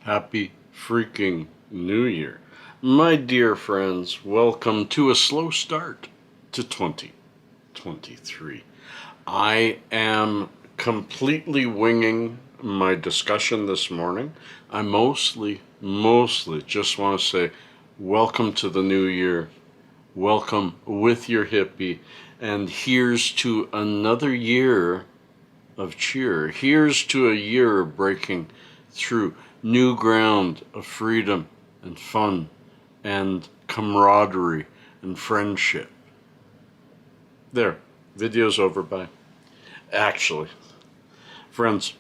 Happy freaking New Year. My dear friends, welcome to a slow start to 2023. I am completely winging my discussion this morning. I mostly just want to say welcome to the new year. Welcome with your hippie. And here's to another year of cheer. Here's to a year of breaking through new ground of freedom and fun and camaraderie and friendship. There, video's over. Bye. Actually, friends,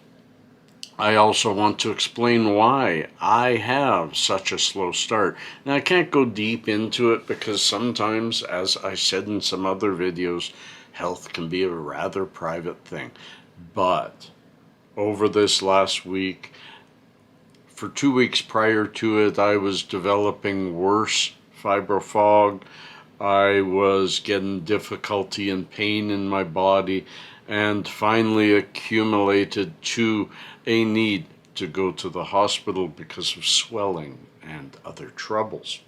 I also want to explain why I have such a slow start. Now, I can't go deep into it because sometimes, as I said in some other videos, health can be a rather private thing. But over this last week, for 2 weeks prior to it, I was developing worse fibro fog. I was getting difficulty and pain in my body, and finally accumulated to a need to go to the hospital because of swelling and other troubles.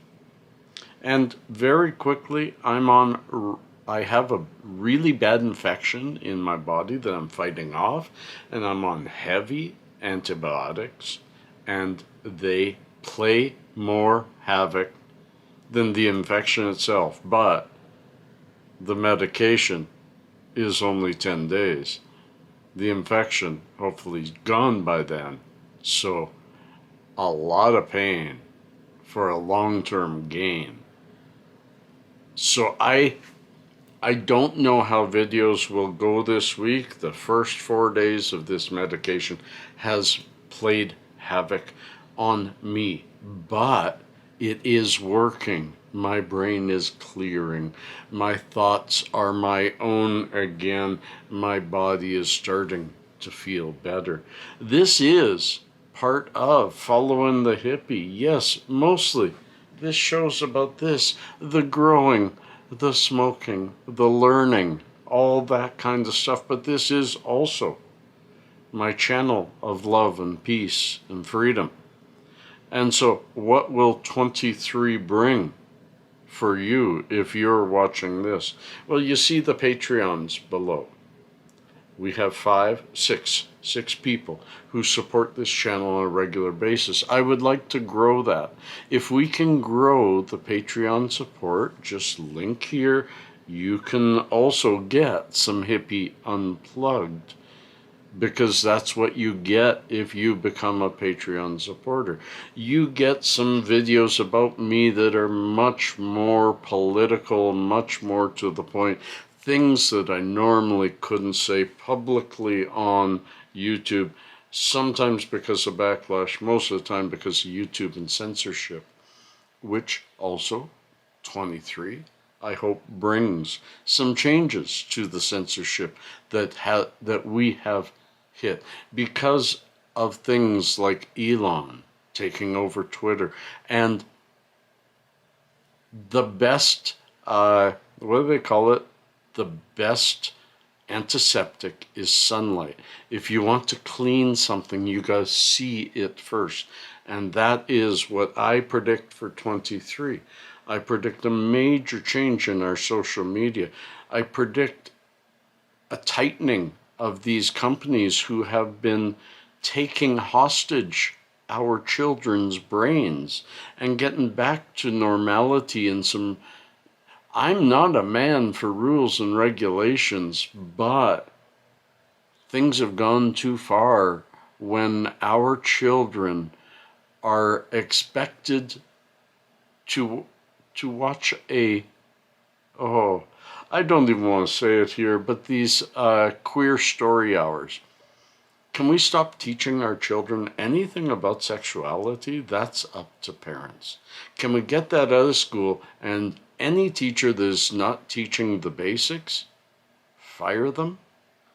And very quickly, I have a really bad infection in my body that I'm fighting off, and I'm on heavy antibiotics, and they play more havoc than the infection itself. But the medication is only 10 days. The infection hopefully is gone by then. So a lot of pain for a long-term gain. So I don't know how videos will go this week. The first 4 days of this medication has played havoc on me, but it is working. My brain is clearing. My thoughts are my own again. My body is starting to feel better. This is part of following the hippie. Yes, mostly this show's about this, the growing, the smoking, the learning, all that kind of stuff. But this is also my channel of love and peace and freedom. And so what will 23 bring for you if you're watching this? Well, you see the Patreons below. We have six people who support this channel on a regular basis. I would like to grow that. If we can grow the Patreon support, just link here. You can also get some Hippie Unplugged, because that's what you get if you become a Patreon supporter. You get some videos about me that are much more political, much more to the point, things that I normally couldn't say publicly on YouTube, sometimes because of backlash, most of the time because of YouTube and censorship, which also 23 I hope brings some changes to the censorship that we have hit because of things like Elon taking over Twitter. And the best, what do they call it? The best antiseptic is sunlight. If you want to clean something, you gotta see it first. And that is what I predict for 23. I predict a major change in our social media. I predict a tightening of these companies who have been taking hostage our children's brains and getting back to normality and some. I'm not a man for rules and regulations, but things have gone too far when our children are expected to watch I don't even want to say it here, but these queer story hours. Can we stop teaching our children anything about sexuality? That's up to parents. Can we get that out of school, and any teacher that is not teaching the basics, fire them?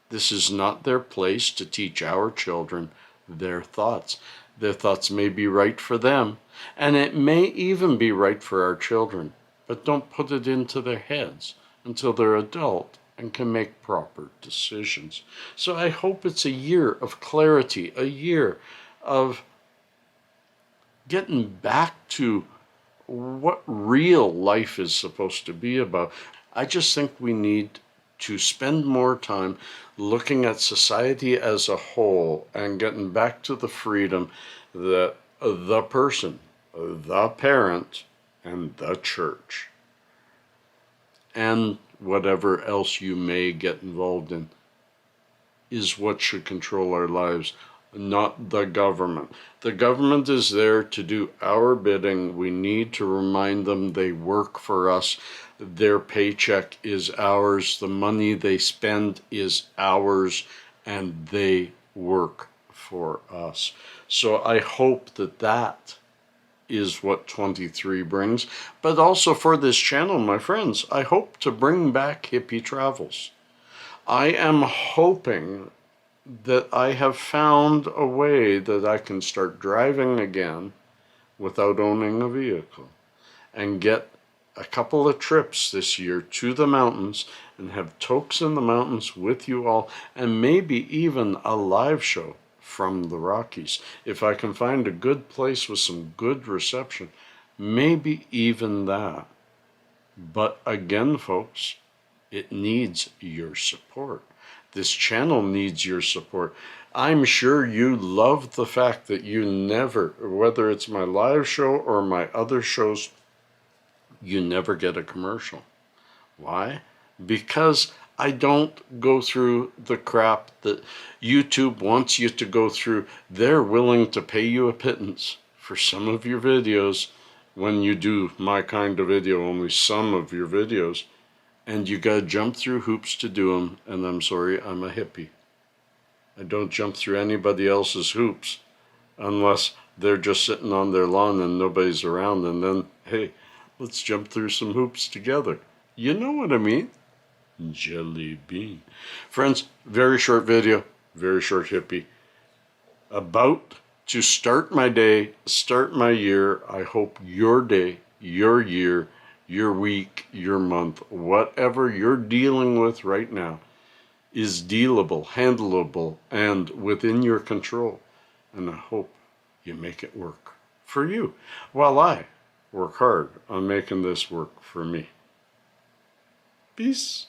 This is not their place to teach our children their thoughts. Their thoughts may be right for them, and it may even be right for our children, but don't put it into their heads until they're adult and can make proper decisions. So I hope it's a year of clarity, a year of getting back to what real life is supposed to be about. I just think we need to spend more time looking at society as a whole and getting back to the freedom that the person, the parent, and the church, and whatever else you may get involved in, is what should control our lives, not the government. The government is there to do our bidding. We need to remind them they work for us. Their paycheck is ours. The money they spend is ours, and they work for us. So I hope that that is what 23 brings. But also for this channel, my friends, I hope to bring back hippie travels. I am hoping that I have found a way that I can start driving again without owning a vehicle and get a couple of trips this year to the mountains and have Tokes in the Mountains with you all, and maybe even a live show from the Rockies. If I can find a good place with some good reception, maybe even that. But again, folks, it needs your support. This channel needs your support. I'm sure you love the fact that you never, whether it's my live show or my other shows, you never get a commercial. Why? Because I don't go through the crap that YouTube wants you to go through. They're willing to pay you a pittance for some of your videos when you do my kind of video, only some of your videos. And you gotta jump through hoops to do them, and I'm sorry, I'm a hippie. I don't jump through anybody else's hoops unless they're just sitting on their lawn and nobody's around, and then, hey, let's jump through some hoops together. You know what I mean? Jelly bean. Friends, very short video, very short hippie. About to start my day, start my year. I hope your day, your year, your week, your month, whatever you're dealing with right now is dealable, handleable, and within your control. And I hope you make it work for you while I work hard on making this work for me. Peace.